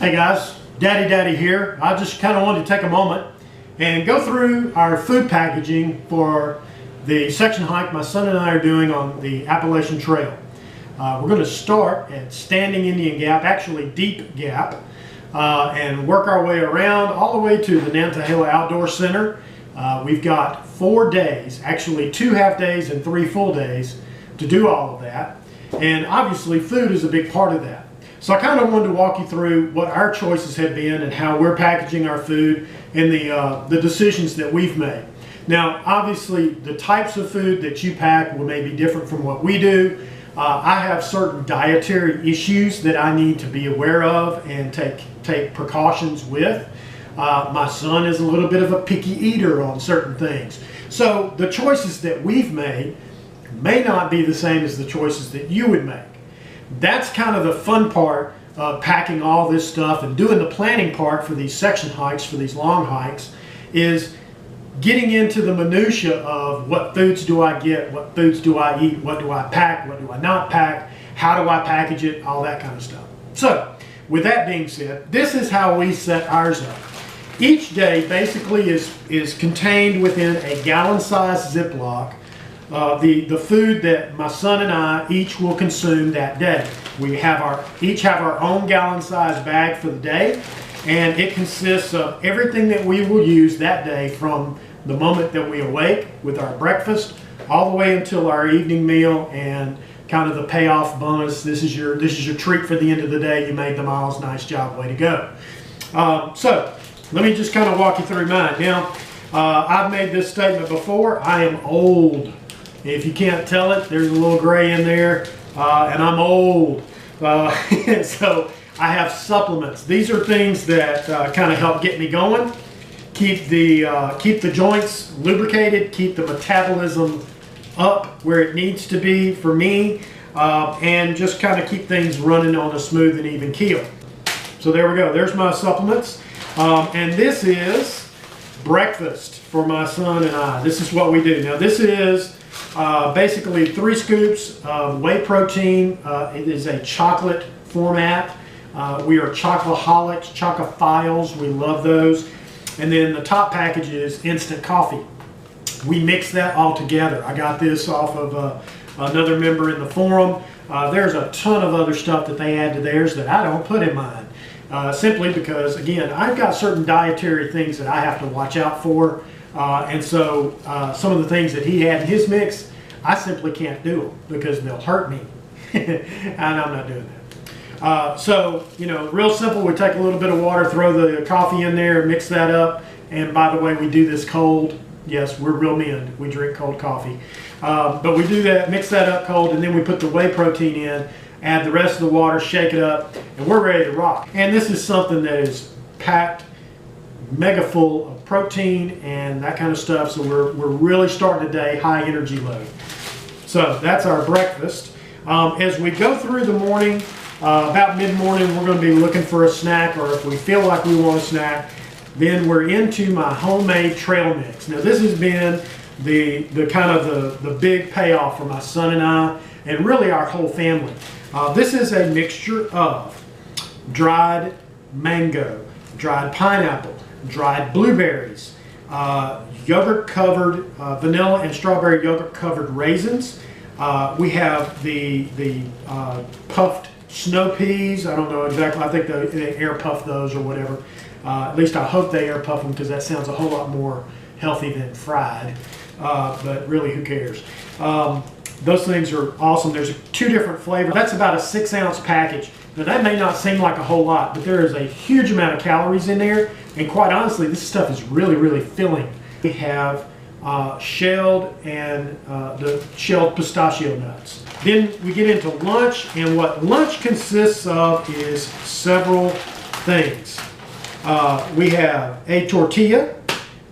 Hey guys, Daddy here. I just kind of wanted to take a moment and go through our food packaging for the section hike my son and I are doing on the Appalachian Trail. We're going to start at Standing Indian Gap, actually Deep Gap, and work our way around all the way to the Nantahala Outdoor Center. We've got 4 days, actually 2 half days and 3 full days to do all of that. And obviously food is a big part of that. So I kind of wanted to walk you through what our choices have been and how we're packaging our food and the decisions that we've made. Now, obviously, the types of food that you pack will may be different from what we do. I have certain dietary issues that I need to be aware of and take precautions with. My son is a little bit of a picky eater on certain things. So the choices that we've made may not be the same as the choices that you would make. That's kind of the fun part of packing all this stuff and doing the planning part for these section hikes, for these long hikes, is getting into the minutia of what foods do I get, what foods do I eat, what do I pack, what do I not pack, how do I package it, all that kind of stuff. So, with that being said, this is how we set ours up. Each day basically is contained within a gallon-sized Ziploc. The food that my son and I each will consume that day. We each have our own gallon-sized bag for the day, and it consists of everything that we will use that day from the moment that we awake with our breakfast all the way until our evening meal and kind of the payoff bonus. This is your treat for the end of the day. You made the miles. Nice job. Way to go. So let me just kind of walk you through mine. Now, I've made this statement before. I am old. If you can't tell it, there's a little gray in there, and I'm old. So I have supplements. These are things that kind of help get me going, keep the joints lubricated, keep the metabolism up where it needs to be for me, and just kind of keep things running on a smooth and even keel. So there we go. There's my supplements. And this is breakfast for my son and I. This is what we do. Now this is basically 3 scoops of whey protein. It is a chocolate format. We are chocoholics, chocophiles. We love those. And then the top package is instant coffee. We mix that all together. I got this off of another member in the forum. There's a ton of other stuff that they add to theirs that I don't put in mine. Simply because, again, I've got certain dietary things that I have to watch out for. And so some of the things that he had in his mix, I simply can't do them because they'll hurt me. And I'm not doing that. So, you know, real simple. We take a little bit of water, throw the coffee in there, mix that up. And by the way, we do this cold. Yes, we're real men. We drink cold coffee. But we do that, mix that up cold, and then we put the whey protein in, add the rest of the water, shake it up, and we're ready to rock. And this is something that is packed mega full of protein and that kind of stuff. So we're really starting the day high energy load. So that's our breakfast. As we go through the morning, about mid-morning, we're going to be looking for a snack, or if we feel like we want a snack, then we're into my homemade trail mix. Now this has been the kind of the big payoff for my son and I, and really our whole family. This is a mixture of dried mango, dried pineapple, dried blueberries, yogurt-covered vanilla and strawberry yogurt-covered raisins. We have the puffed snow peas. I don't know exactly. I think they air puff those or whatever. At least I hope they air puff them because that sounds a whole lot more healthy than fried. But really, who cares? Those things are awesome. There's 2 different flavors. That's about a 6-ounce package. Now that may not seem like a whole lot, but there is a huge amount of calories in there. And quite honestly, this stuff is really, really filling. We have shelled and the shelled pistachio nuts. Then we get into lunch, and what lunch consists of is several things. We have a tortilla.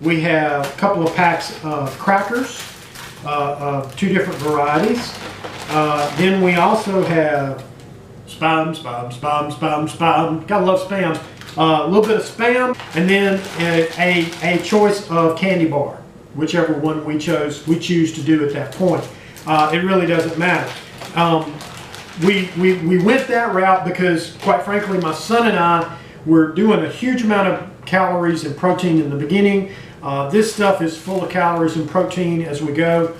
We have a couple of packs of crackers of 2 different varieties. Then we also have spam. Gotta love spam. A little bit of spam, and then a choice of candy bar, whichever one we choose to do at that point. It really doesn't matter. We went that route because, quite frankly, my son and I We're doing a huge amount of calories and protein in the beginning. This stuff is full of calories and protein as we go.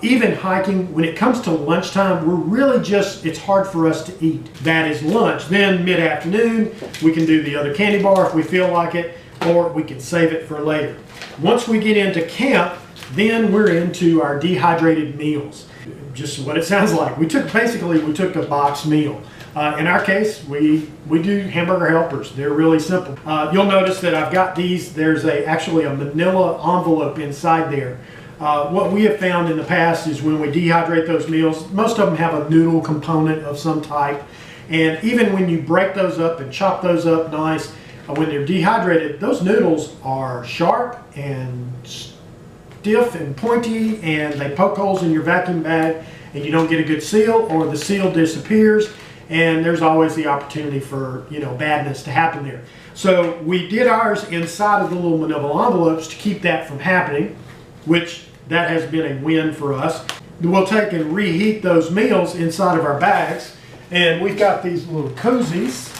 Even hiking, when it comes to lunchtime, we're really just, it's hard for us to eat. That is lunch. Then mid-afternoon, we can do the other candy bar if we feel like it, or we can save it for later. Once we get into camp, then we're into our dehydrated meals. Just what it sounds like. We took a box meal. In our case, we do hamburger helpers. They're really simple. You'll notice that I've got these. There's actually a manila envelope inside there. What we have found in the past is when we dehydrate those meals, most of them have a noodle component of some type. And even when you break those up and chop those up nice, when they're dehydrated, those noodles are sharp and stiff and pointy, and they poke holes in your vacuum bag, and you don't get a good seal, or the seal disappears, and there's always the opportunity for, you know, badness to happen there. So we did ours inside of the little manila envelopes to keep that from happening, which that has been a win for us. We'll take and reheat those meals inside of our bags, and we've got these little koozies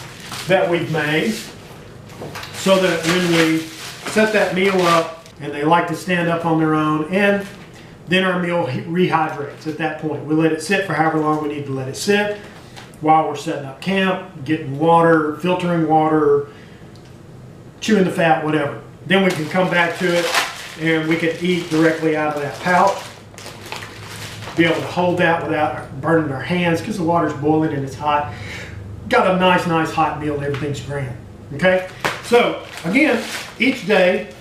that we've made so that when we set that meal up, and they like to stand up on their own, and then our meal rehydrates at that point. We let it sit for however long we need to let it sit while we're setting up camp, getting water, filtering water, chewing the fat, whatever. Then we can come back to it and we can eat directly out of that pouch. Be able to hold that without burning our hands because the water's boiling and it's hot. Got a nice hot meal and everything's grand. Okay? So again, each day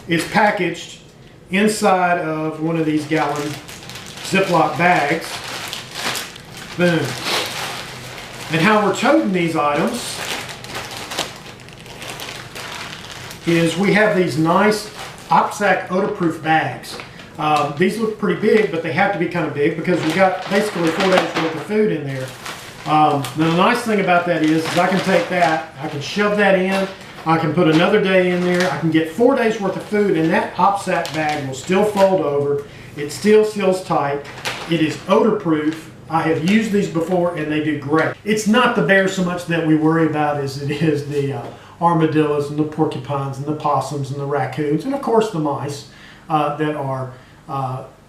is packaged inside of one of these gallon Ziploc bags. Boom. And how we're toting these items is we have these nice OpSac odor-proof bags. These look pretty big, but they have to be kind of big because we got basically 4 days worth of food in there. Now the nice thing about that is I can take that, I can shove that in, I can put another day in there, I can get 4 days worth of food, and that OpSac bag will still fold over. It still seals tight. It is odor-proof. I have used these before and they do great. It's not the bears so much that we worry about as it is the armadillos and the porcupines and the possums and the raccoons and of course the mice that are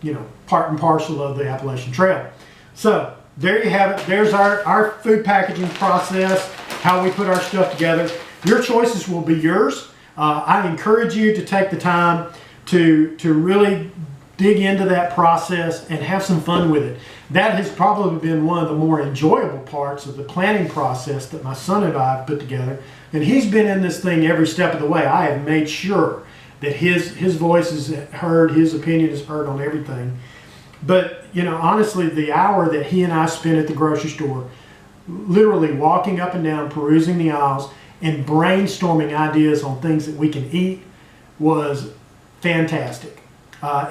you know, part and parcel of the Appalachian Trail. So there you have it. There's our food packaging process, how we put our stuff together. Your choices will be yours. I encourage you to take the time to really dig into that process and have some fun with it. That has probably been one of the more enjoyable parts of the planning process that my son and I have put together. And he's been in this thing every step of the way. I have made sure that his voice is heard, his opinion is heard on everything. But, you know, honestly, the hour that he and I spent at the grocery store, literally walking up and down, perusing the aisles, and brainstorming ideas on things that we can eat was fantastic.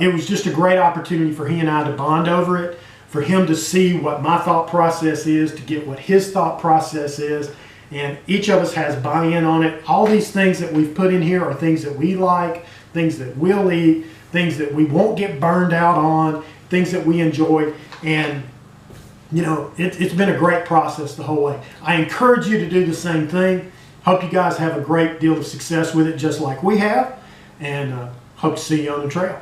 It was just a great opportunity for he and I to bond over it, for him to see what my thought process is, to get what his thought process is, and each of us has buy-in on it. All these things that we've put in here are things that we like, things that we'll eat, things that we won't get burned out on, things that we enjoy, and you know, it's been a great process the whole way. I encourage you to do the same thing. Hope you guys have a great deal of success with it just like we have, and hope to see you on the trail.